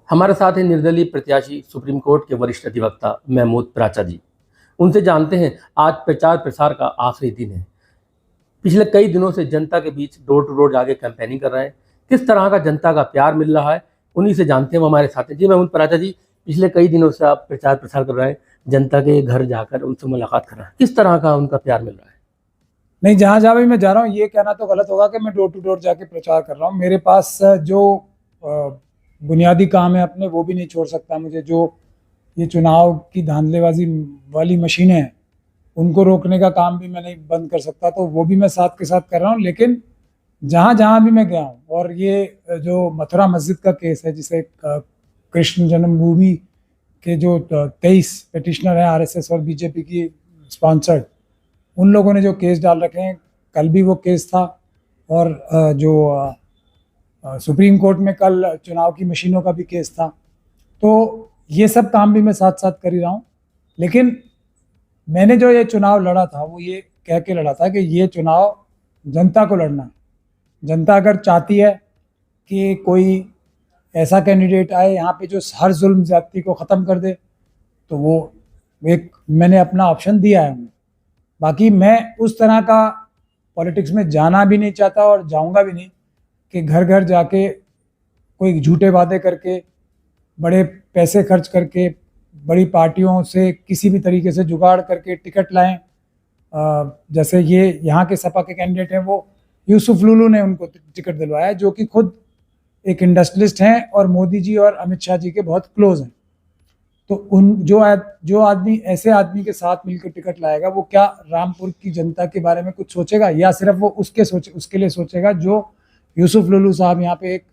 हमारे साथ हैं निर्दलीय प्रत्याशी सुप्रीम कोर्ट के वरिष्ठ अधिवक्ता महमूद प्राचा जी। उनसे जानते हैं, आज प्रचार प्रसार का आखिरी दिन है। पिछले कई दिनों से जनता के बीच डोर टू डोर जाके कैंपेनिंग कर रहे हैं। किस तरह का जनता का प्यार मिल रहा है, उन्हीं से जानते हैं। वो हमारे साथ हैं। जी महमूद प्राचा जी, पिछले कई दिनों से आप प्रचार प्रसार कर रहे हैं, जनता के घर जाकर उनसे मुलाकात कर रहे हैं, किस तरह का उनका प्यार मिल रहा है? नहीं, जहाँ जहाँ भी मैं जा रहा हूँ ये कहना तो गलत होगा कि मैं डोर टू डोर जाके प्रचार कर रहा हूँ। मेरे पास जो बुनियादी काम है अपने, वो भी नहीं छोड़ सकता मुझे। जो ये चुनाव की धांधलेबाजी वाली मशीनें हैं, उनको रोकने का काम भी मैं नहीं बंद कर सकता, तो वो भी मैं साथ के साथ कर रहा हूँ। लेकिन जहाँ जहाँ भी मैं गया हूँ, और ये जो मथुरा मस्जिद का केस है, जिसे कृष्ण जन्मभूमि के जो 23 पिटिशनर हैं आरएसएस और बीजेपी की स्पॉन्सर्ड, उन लोगों ने जो केस डाल रखे हैं, कल भी वो केस था, और जो सुप्रीम कोर्ट में कल चुनाव की मशीनों का भी केस था। तो ये सब काम भी मैं साथ साथ कर ही रहा हूँ। लेकिन मैंने जो ये चुनाव लड़ा था, वो ये कह के लड़ा था कि ये चुनाव जनता को लड़ना है। जनता अगर चाहती है कि कोई ऐसा कैंडिडेट आए यहाँ पे जो हर जुल्म ज्यादती को ख़त्म कर दे, तो वो एक मैंने अपना ऑप्शन दिया है उन्हें। बाकी मैं उस तरह का पॉलिटिक्स में जाना भी नहीं चाहता और जाऊंगा भी नहीं कि घर घर जाके कोई झूठे वादे करके, बड़े पैसे खर्च करके, बड़ी पार्टियों से किसी भी तरीके से जुगाड़ करके टिकट लाएं। जैसे ये यहाँ के सपा के कैंडिडेट हैं, वो यूसुफ लुलू ने उनको टिकट दिलवाया, जो कि खुद एक इंडस्ट्रियलिस्ट हैं और मोदी जी और अमित शाह जी के बहुत क्लोज हैं। तो उन जो आदमी ऐसे आदमी के साथ मिलकर टिकट लाएगा, वो क्या रामपुर की जनता के बारे में कुछ सोचेगा, या सिर्फ वो उसके लिए सोचेगा जो यूसुफ लुलू साहब यहाँ पे एक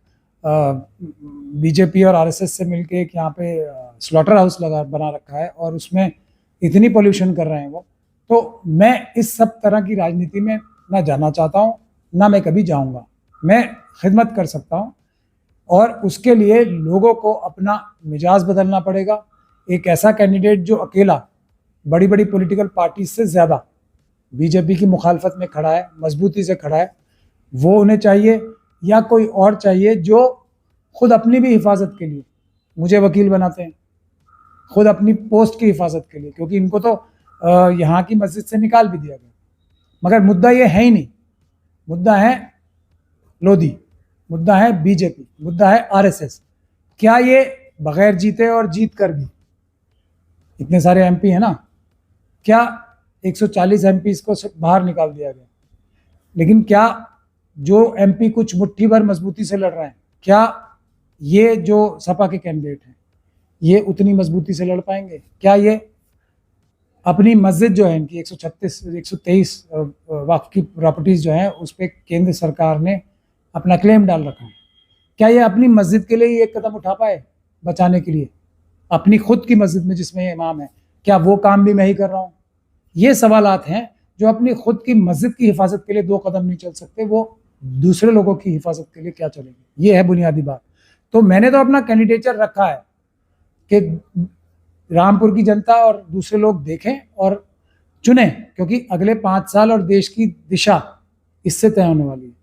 बीजेपी और आरएसएस से मिलके एक यहाँ पे स्लॉटर हाउस बना रखा है, और उसमें इतनी पोल्यूशन कर रहे हैं वो। तो मैं इस सब तरह की राजनीति में ना जाना चाहता हूँ, ना मैं कभी जाऊँगा। मैं खिदमत कर सकता हूँ, और उसके लिए लोगों को अपना मिजाज बदलना पड़ेगा। एक ऐसा कैंडिडेट जो अकेला बड़ी बड़ी पॉलिटिकल पार्टी से ज़्यादा बीजेपी की मुखालफत में खड़ा है, मजबूती से खड़ा है, वो उन्हें चाहिए, या कोई और चाहिए जो खुद अपनी भी हिफाजत के लिए मुझे वकील बनाते हैं, खुद अपनी पोस्ट की हिफाजत के लिए, क्योंकि इनको तो यहाँ की मस्जिद से निकाल भी दिया गया। मगर मुद्दा ये है ही नहीं। मुद्दा है लोधी, मुद्दा है बीजेपी, मुद्दा है आरएसएस। क्या ये बगैर जीते और जीत कर भी, इतने सारे एमपी हैं ना, क्या 140 एमपी को बाहर निकाल दिया गया, लेकिन क्या जो एमपी कुछ मुट्ठी भर मजबूती से लड़ रहे हैं, क्या ये जो सपा के कैंडिडेट हैं ये उतनी मजबूती से लड़ पाएंगे? क्या ये अपनी मस्जिद जो है, इनकी 123 वक्फ की प्रॉपर्टीज जो हैं, उस पर केंद्र सरकार ने अपना क्लेम डाल रखा है, क्या ये अपनी मस्जिद के लिए एक कदम उठा पाए बचाने के लिए? अपनी खुद की मस्जिद में जिसमें इमाम है, क्या वो काम भी मैं ही कर रहा हूँ? ये सवालात हैं जो अपनी खुद की मस्जिद की हिफाजत के लिए 2 कदम नहीं चल सकते, वो दूसरे लोगों की हिफाजत के लिए क्या चलेंगे? ये है बुनियादी बात। तो मैंने तो अपना कैंडिडेचर रखा है कि रामपुर की जनता और दूसरे लोग देखें और चुनें, क्योंकि अगले 5 साल और देश की दिशा इससे तय होने वाली है।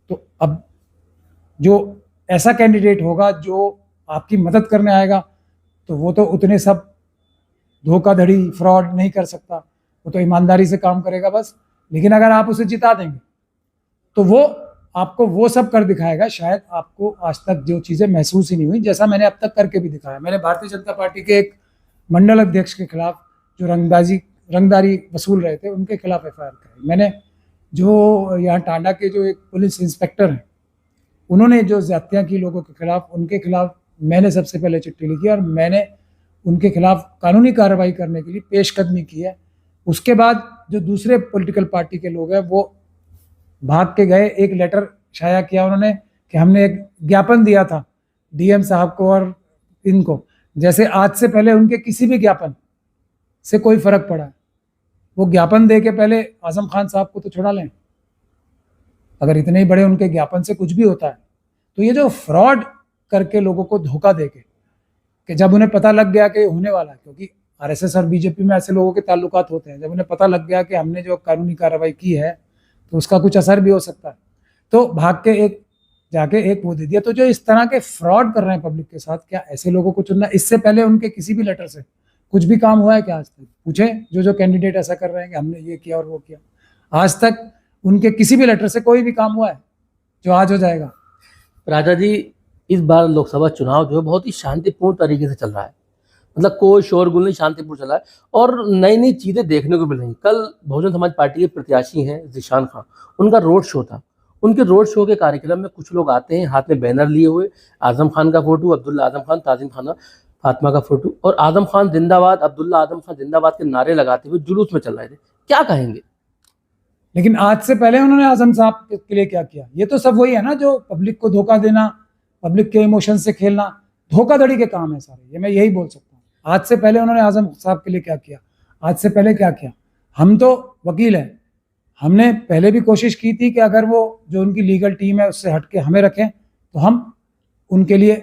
तो अब जो ऐसा कैंडिडेट होगा जो आपकी मदद करने आएगा, तो वो तो उतने सब धोखाधड़ी फ्रॉड नहीं कर सकता, वो तो ईमानदारी से काम करेगा बस। लेकिन अगर आप उसे जिता देंगे, तो वो आपको वो सब कर दिखाएगा, शायद आपको आज तक जो चीज़ें महसूस ही नहीं हुई, जैसा मैंने अब तक करके भी दिखाया। मैंने भारतीय जनता पार्टी के एक मंडल अध्यक्ष के खिलाफ जो रंगदारी वसूल रहे थे, उनके खिलाफ एफआईआर कराई मैंने। जो यहाँ टांडा के जो एक पुलिस इंस्पेक्टर हैं, उन्होंने जो ज्यादतियाँ की लोगों के खिलाफ, उनके खिलाफ मैंने सबसे पहले चिट्ठी लिखी, और मैंने उनके खिलाफ कानूनी कार्रवाई करने के लिए पेशकदमी की है। उसके बाद जो दूसरे पॉलिटिकल पार्टी के लोग हैं, वो भाग के गए, एक लेटर शाया किया उन्होंने कि हमने एक ज्ञापन दिया था डीएम साहब को और इनको, जैसे आज से पहले उनके किसी भी ज्ञापन से कोई फर्क पड़ा है। वो ज्ञापन दे के पहले आजम खान साहब को तो छुड़ा लें। अगर इतने ही बड़े उनके ज्ञापन से कुछ भी होता है, तो ये जो फ्रॉड करके लोगों को धोखा दे के, कि जब उन्हें पता लग गया कि होने वाला है, क्योंकि आरएसएस और बीजेपी में ऐसे लोगों के ताल्लुकात होते हैं, जब उन्हें पता लग गया कि हमने जो कानूनी कार्रवाई की है तो उसका कुछ असर भी हो सकता है, तो भाग के एक जाके एक वो दे दिया। तो जो इस तरह के फ्रॉड कर रहे हैं पब्लिक के साथ, क्या ऐसे लोगों को चुनना? इससे पहले उनके किसी भी लेटर से कुछ भी काम हुआ है क्या आज तक? पूछे जो कैंडिडेट ऐसा कर रहे हैं कि हमने ये किया और वो किया, आज तक उनके किसी भी लेटर से कोई भी काम हुआ है जो आज हो जाएगा? राजा जी, इस बार लोकसभा चुनाव जो है बहुत ही शांतिपूर्ण तरीके से चल रहा है। मतलब कोई शोरगुल नहीं, शांतिपूर्ण चल रहा है और नई नई चीज़ें देखने को मिल रही हैं। कल बहुजन समाज पार्टी के प्रत्याशी हैं ज़ीशान खां, उनका रोड शो था। उनके रोड शो के कार्यक्रम में कुछ लोग आते हैं हाथ में बैनर लिए हुए, आज़म खान का फोटो, अब्दुल्ला आज़म खान, ताजिम खान फातिमा का फोटो और आज़म खान जिंदाबाद, अब्दुल्ला आज़म खान जिंदाबाद के नारे लगाते हुए जुलूस में चल रहे थे। क्या कहेंगे? लेकिन आज से पहले उन्होंने आजम साहब के लिए क्या किया? ये तो सब वही है ना, जो पब्लिक को धोखा देना, पब्लिक के इमोशन से खेलना, धोखाधड़ी के काम है सारे। ये मैं यही बोल सकता हूँ। आज से पहले उन्होंने आजम साहब के लिए क्या किया? आज से पहले क्या किया? हम तो वकील हैं, हमने पहले भी कोशिश की थी कि अगर वो जो उनकी लीगल टीम है उससे हट के हमें रखें तो हम उनके लिए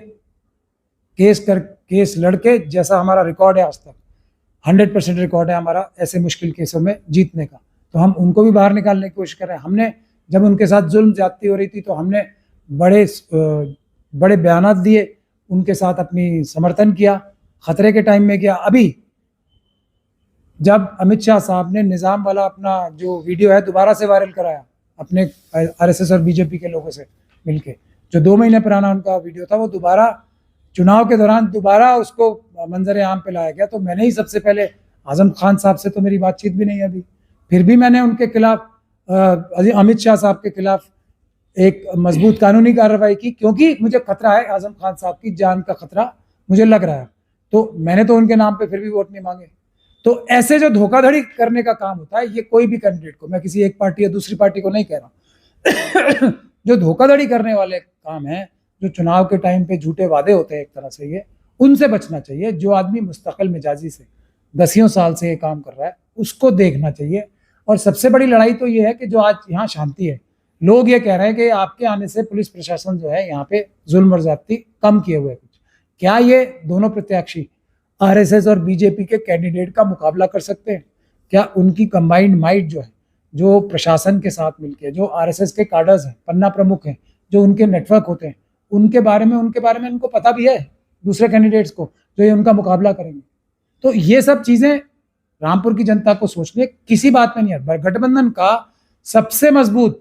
केस लड़के, जैसा हमारा रिकॉर्ड है आज तक 100% रिकॉर्ड है हमारा ऐसे मुश्किल केसों में जीतने का, तो हम उनको भी बाहर निकालने की कोशिश कर रहे हैं। हमने जब उनके साथ जुल्म ज्यादती हो रही थी तो हमने बड़े बयानात दिए, उनके साथ अपनी समर्थन किया, खतरे के टाइम में किया। अभी जब अमित शाह साहब ने निज़ाम वाला अपना जो वीडियो है दोबारा से वायरल कराया अपने आरएसएस और बीजेपी के लोगों से मिलके, जो 2 महीने पुराना उनका वीडियो था, वो दोबारा चुनाव के दौरान दोबारा उसको मंजर आम पे लाया गया। तो मैंने ही सबसे पहले, आजम खान साहब से तो मेरी बातचीत भी नहीं है अभी, फिर भी मैंने उनके खिलाफ, अमित शाह साहब के खिलाफ एक मजबूत कानूनी कार्रवाई की, क्योंकि मुझे खतरा है, आजम खान साहब की जान का खतरा मुझे लग रहा है। तो मैंने तो उनके नाम पे फिर भी वोट नहीं मांगे। तो ऐसे जो धोखाधड़ी करने का काम होता है, ये कोई भी कैंडिडेट को, मैं किसी एक पार्टी या दूसरी पार्टी को नहीं कह रहा जो धोखाधड़ी करने वाले काम है, जो चुनाव के टाइम पे झूठे वादे होते हैं एक तरह से, ये उनसे बचना चाहिए। जो आदमी मुस्तकिल मिजाजी से 10 साल से ये काम कर रहा है उसको देखना चाहिए। और सबसे बड़ी लड़ाई तो ये है कि जो आज यहाँ शांति है, लोग ये कह रहे हैं कि आपके आने से पुलिस प्रशासन जो है यहाँ पे जुल्म और ज्यादती कम किए हुए कुछ। क्या ये दोनों प्रत्याशी आरएसएस और बीजेपी के कैंडिडेट का मुकाबला कर सकते हैं? क्या उनकी कंबाइंड माइट जो है, जो प्रशासन के साथ मिलकर, जो आरएसएस के काडर्स हैं, पन्ना प्रमुख हैं, जो उनके नेटवर्क होते हैं, उनके बारे में उनको पता भी है दूसरे कैंडिडेट्स को, जो ये उनका मुकाबला करेंगे? तो ये सब चीजें रामपुर की जनता को सोचने, किसी बात में नहीं है। गठबंधन का सबसे मजबूत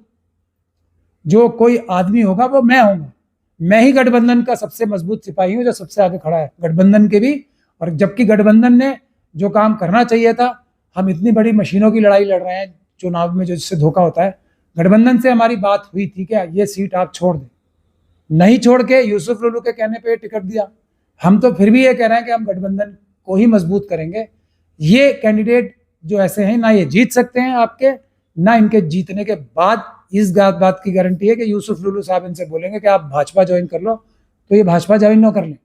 जो कोई आदमी होगा वो मैं होऊंगा। मैं ही गठबंधन का सबसे मजबूत सिपाही हूं जो सबसे आगे खड़ा है गठबंधन के भी। और जबकि गठबंधन ने जो काम करना चाहिए था, हम इतनी बड़ी मशीनों की लड़ाई लड़ रहे हैं चुनाव में, जो जिससे धोखा होता है। गठबंधन से हमारी बात हुई थी कि ये सीट आप छोड़ दें, नहीं छोड़ के यूसुफ लुलू के कहने पे टिकट दिया। हम तो फिर भी ये कह रहे हैं कि हम गठबंधन को ही मजबूत करेंगे। ये कैंडिडेट जो ऐसे हैं, ना ये जीत सकते हैं आपके, ना इनके जीतने के बाद इस बात की गारंटी है कि यूसुफ लुलू साहब इनसे बोलेंगे कि आप भाजपा ज्वाइन कर लो, तो ये भाजपा ज्वाइन न कर लें।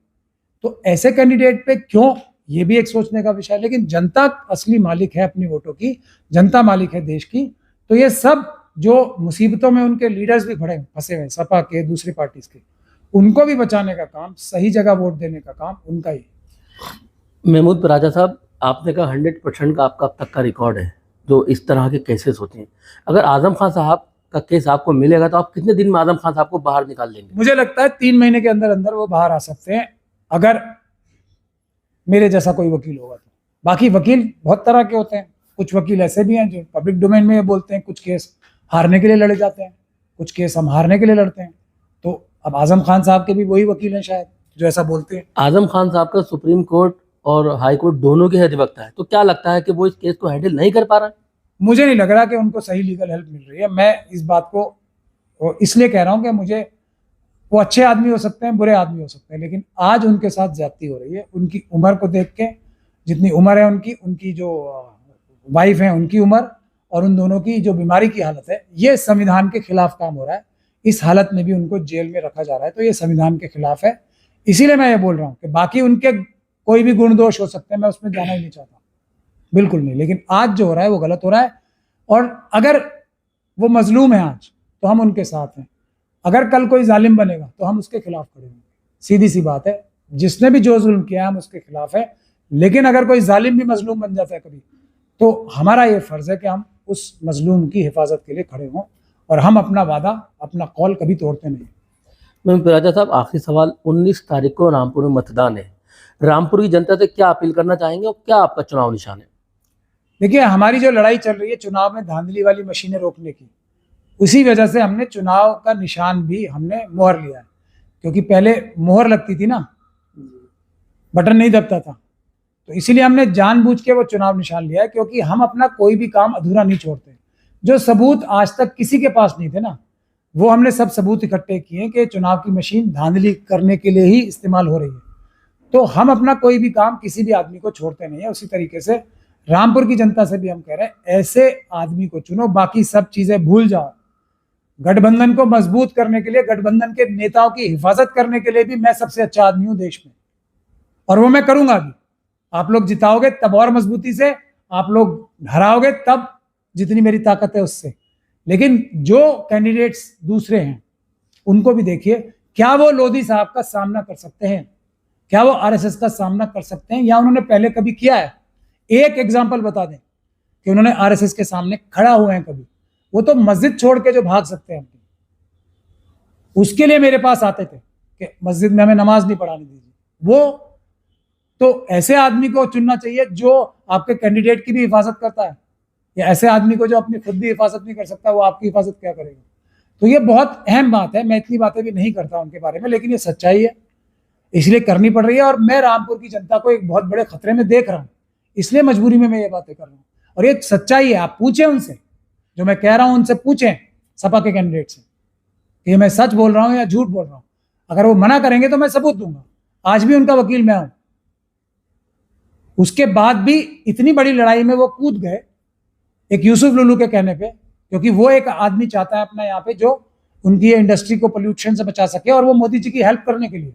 तो ऐसे कैंडिडेट पे क्यों, ये भी एक सोचने का विषय है। लेकिन जनता असली मालिक है अपनी वोटों की, जनता मालिक है देश की। तो ये सब जो मुसीबतों में उनके लीडर्स भी फंसे हुए, सपा के, दूसरी पार्टीज के, उनको भी बचाने का काम, सही जगह वोट देने का काम उनका ही। महमूद राजा साहब, आपने कहा 100% का आपका अब तक का रिकॉर्ड है जो इस तरह के केसेस होते हैं। अगर आजम खान साहब का केस आपको मिलेगा तो आप कितने दिन में आजम खान साहब को बाहर निकाल देंगे? मुझे लगता है 3 महीने के अंदर अंदर वो बाहर आ सकते हैं, अगर मेरे जैसा कोई वकील होगा तो। बाकी वकील बहुत तरह के होते हैं। कुछ वकील ऐसे भी हैं जो पब्लिक डोमेन में ये बोलते हैं, कुछ केस हारने के लिए लड़े जाते हैं, कुछ केस हम हारने के लिए लड़ते हैं। तो अब आजम खान साहब के भी वही वकील हैं शायद जो ऐसा बोलते हैं। आजम खान साहब का सुप्रीम कोर्ट और हाई कोर्ट दोनों के अधिवक्ता है, तो क्या लगता है कि वो इस केस को हैंडल नहीं कर पा रहा है? मुझे नहीं लग रहा कि उनको सही लीगल हेल्प मिल रही है। मैं इस बात को इसलिए कह रहा हूँ कि मुझे, वो अच्छे आदमी हो सकते हैं, बुरे आदमी हो सकते हैं, लेकिन आज उनके साथ ज्यादती हो रही है। उनकी उम्र को देख के, जितनी उम्र है उनकी जो वाइफ है उनकी उम्र, और उन दोनों की जो बीमारी की हालत है, ये संविधान के खिलाफ काम हो रहा है। इस हालत में भी उनको जेल में रखा जा रहा है, तो ये संविधान के खिलाफ है। इसीलिए मैं ये बोल रहा हूँ कि बाकी उनके कोई भी गुण दोष हो सकते हैं, मैं उसमें जाना ही नहीं चाहता, बिल्कुल नहीं। लेकिन आज जो हो रहा है वो गलत हो रहा है। और अगर वो मजलूम है आज, तो हम उनके साथ हैं। अगर कल कोई जालिम बनेगा तो हम उसके खिलाफ खड़े होंगे। सीधी सी बात है, जिसने भी जो जुल्म किया हम उसके खिलाफ है। लेकिन अगर कोई जालिम भी मजलूम बन जाता है कभी, तो हमारा ये फर्ज है कि हम उस मजलूम की हिफाजत के लिए खड़े हों, और हम अपना वादा, अपना कौल कभी तोड़ते नहीं। महमूद राजा साहब, आखिरी सवाल, 19 तारीख को रामपुर में मतदान है। रामपुर की जनता से क्या अपील करना चाहेंगे और क्या आपका चुनाव निशान है? देखिए, हमारी जो लड़ाई चल रही है चुनाव में धांधली वाली मशीनें रोकने की, उसी वजह से हमने चुनाव का निशान भी हमने मोहर लिया है। क्योंकि पहले मोहर लगती थी ना, बटन नहीं दबता था, तो इसीलिए हमने जानबूझ के वो चुनाव निशान लिया है। क्योंकि हम अपना कोई भी काम अधूरा नहीं छोड़ते। जो सबूत आज तक किसी के पास नहीं थे ना, वो हमने सब सबूत इकट्ठे किए कि चुनाव की मशीन धांधली करने के लिए ही इस्तेमाल हो रही है। तो हम अपना कोई भी काम किसी भी आदमी को छोड़ते नहीं है। उसी तरीके से रामपुर की जनता से भी हम कह रहे हैं, ऐसे आदमी को चुनो, बाकी सब चीजें भूल जाओ। गठबंधन को मजबूत करने के लिए, गठबंधन के नेताओं की हिफाजत करने के लिए भी मैं सबसे अच्छा आदमी हूं देश में, और वो मैं करूंगा भी। आप लोग जिताओगे तब और मजबूती से, आप लोग हराओगे तब जितनी मेरी ताकत है उससे। लेकिन जो कैंडिडेट्स दूसरे हैं उनको भी देखिए, क्या वो लोधी साहब का सामना कर सकते हैं, क्या वो आरएसएस का सामना कर सकते हैं, या उन्होंने पहले कभी किया है? एक एग्जाम्पल बता दें कि उन्होंने आरएसएस के सामने खड़ा हुए हैं कभी। वो तो मस्जिद छोड़ के जो भाग सकते हैं, उसके लिए मेरे पास आते थे कि मस्जिद में हमें नमाज नहीं पढ़ाने दीजिए। वो तो ऐसे आदमी को चुनना चाहिए जो आपके कैंडिडेट की भी हिफाजत करता है, या ऐसे आदमी को जो अपनी खुद भी हिफाजत नहीं कर सकता, वो आपकी हिफाजत क्या करेगा? तो ये बहुत अहम बात है। मैं इतनी बातें भी नहीं करता उनके बारे में, लेकिन ये सच्चाई है, इसलिए करनी पड़ रही है। और मैं रामपुर की जनता को एक बहुत बड़े खतरे में देख रहा हूँ, इसलिए मजबूरी में मैं ये बातें कर रहा हूँ। और ये सच्चाई है, आप पूछें उनसे, जो मैं कह रहा हूँ उनसे पूछें, सपा के कैंडिडेट से, कि मैं सच बोल रहा हूँ या झूठ बोल रहा हूँ। अगर वो मना करेंगे तो मैं सबूत दूंगा। आज भी उनका वकील मैं हूं। उसके बाद भी इतनी बड़ी लड़ाई में वो कूद गए एक यूसुफ लुलू के कहने पे, क्योंकि वो एक आदमी चाहता है अपना यहाँ पे जो उनकी इंडस्ट्री को पोल्यूशन से बचा सके, और वो मोदी जी की हेल्प करने के लिए।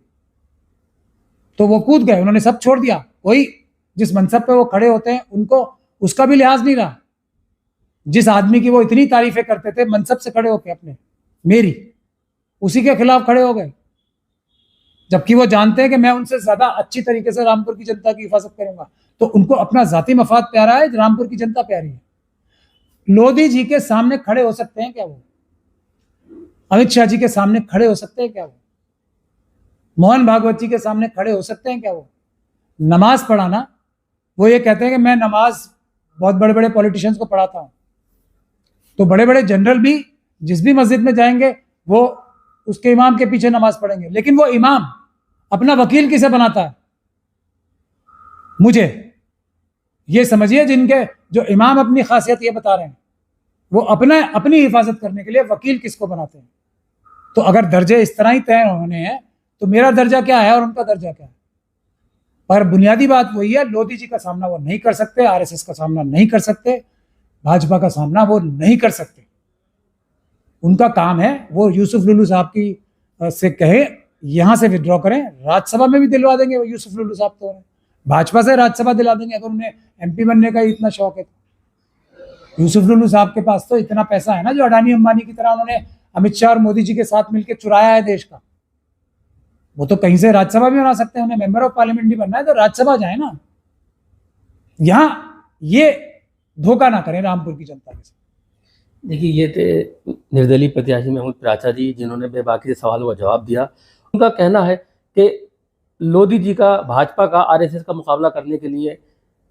तो वो कूद गए, उन्होंने सब छोड़ दिया। कोई जिस मनसब पे वो खड़े होते हैं उनको उसका भी लिहाज नहीं रहा। जिस आदमी की वो इतनी तारीफें करते थे मनसब से खड़े होकर अपने, मेरी, उसी के खिलाफ खड़े हो गए, जबकि वो जानते हैं कि मैं उनसे ज्यादा अच्छी तरीके से रामपुर की जनता की हिफाजत करूंगा। तो उनको अपना जाती मफाद प्यारा है, रामपुर की जनता प्यारी है। लोधी जी के सामने खड़े हो सकते हैं क्या वो? अमित शाह जी के सामने खड़े हो सकते हैं क्या वो? मोहन भागवत जी के सामने खड़े हो सकते हैं क्या वो? नमाज पढ़ाना, वो ये कहते हैं कि मैं नमाज बहुत बड़े बड़े पॉलिटिशियंस को पढ़ाता हूं। तो बड़े बड़े जनरल भी जिस भी मस्जिद में जाएंगे वो उसके इमाम के पीछे नमाज पढ़ेंगे, लेकिन वो इमाम अपना वकील किसे बनाता है? मुझे ये समझिए, जिनके जो इमाम अपनी खासियत ये बता रहे हैं, वो अपनी हिफाजत करने के लिए वकील किसको बनाते हैं? तो अगर दर्जे इस तरह ही तय होने हैं तो मेरा दर्जा क्या है और उनका दर्जा क्या है? पर बुनियादी बात वही है, लोधी जी का सामना वो नहीं कर सकते, आरएसएस का सामना नहीं कर सकते, भाजपा का सामना वो नहीं कर सकते। उनका काम है वो यूसुफ लुलू साहब की से कहे यहां से विड्रॉ करें, राज्यसभा में भी दिलवा देंगे वो यूसुफ लुलू साहब। तो भाजपा से राज्यसभा दिला देंगे अगर उन्हें एमपी बनने का इतना शौक है। यूसुफ लुलू साहब के पास तो इतना पैसा है ना, जो अडानी अंबानी की तरह उन्होंने अमित शाह और मोदी जी के साथ मिलकर चुराया है देश का। वो तो कहीं से राज्यसभा भी बना सकते हैं, उन्हें मेंबर ऑफ पार्लियामेंट भी बनना है तो राज्यसभा जाए ना। यहां ये धोखा ना करें रामपुर की जनता के साथ। देखिए, ये थे निर्दलीय प्रत्याशी महमूद प्राचा जी, जिन्होंने बेबाकी से सवालों का जवाब दिया। उनका कहना है कि लोधी जी का, भाजपा का, आरएसएस का मुकाबला करने के लिए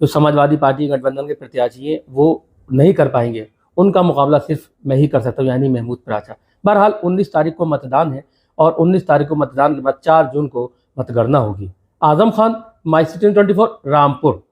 जो समाजवादी पार्टी गठबंधन के प्रत्याशी हैं वो नहीं कर पाएंगे, उनका मुकाबला सिर्फ मैं ही कर सकता हूँ, यानी महमूद प्राचा। बहरहाल 19 तारीख को मतदान है और 19 तारीख को मतदान के बाद 4 जून को मतगणना होगी। Azam Khan, my city 24, Rampur.